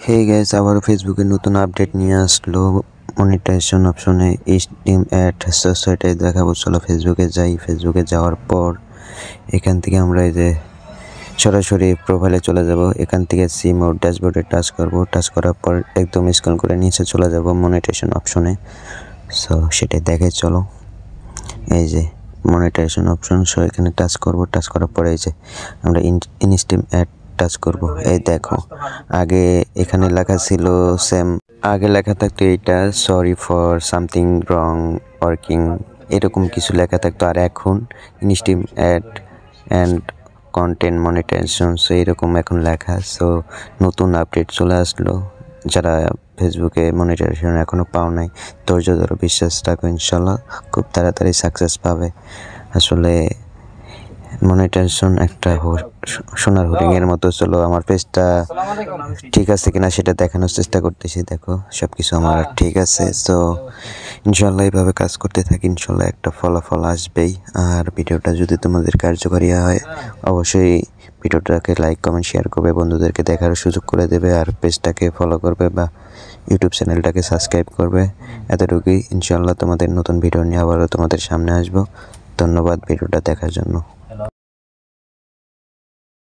Hey guys, আবার ফেসবুকে নতুন আপডেট নিয়ে আসলো মনিটাইজেশন অপশনে স্টিম অ্যাড। সেটাই দেখাবো, চলো ফেসবুকে যাই। ফেসবুকে যাওয়ার পর এখান থেকে আমরা এই যে সরাসরি প্রোফাইলে চলে যাব। এখান থেকে সিম ও ড্যাশবোর্ডে টাচ করব। টাচ করার পর একদম স্ক্রল করে নিচে চলে যাব মনিটাইজেশন অপশনে। সো সেটাই দেখে চলো। এই যে মনিটাইজেশন অপশন, সো এখানে টাচ করব। টাচ করার পরে এই যে আমরা ইনস্টিম অ্যাড টাচ করব। এই দেখো, আগে এখানে লেখা ছিল সেম, আগে লেখা থাকতো এইটা sorry for something wrong working, এরকম কিছু লেখা থাকতো। আর এখন instream ad and content monetisation, so এরকম এখন লেখা। সো নতুন আপডেট চলে আসলো। যারা ফেসবুকে মনিটাইজেশন এখনও পাও নাই, ধৈর্য ধরো, বিশ্বাস রাখো, ইনশাল্লাহ খুব তাড়াতাড়ি সাকসেস পাবে। আসলে মনিটাইজেশন একটা সোনার হরিণের মতো। চলো আমার পেজটা ঠিক আছে কিনা সেটা দেখানোর চেষ্টা করতেছি। দেখো সব কিছু আমার ঠিক আছে। সো ইনশাল্লাহ এইভাবে কাজ করতে থাকি, ইনশাল্লাহ একটা ফলাফল আসবেই। আর ভিডিওটা যদি তোমাদের কার্যকরী হয়, অবশ্যই ভিডিওটাকে লাইক কমেন্ট শেয়ার করবে, বন্ধুদেরকে দেখার সুযোগ করে দেবে, আর পেজটাকে ফলো করবে বা ইউটিউব চ্যানেলটাকে সাবস্ক্রাইব করবে। এতটুকুই। ইনশাল্লাহ তোমাদের নতুন ভিডিও নিয়ে আবারও তোমাদের সামনে আসবো। ধন্যবাদ ভিডিওটা দেখার জন্য।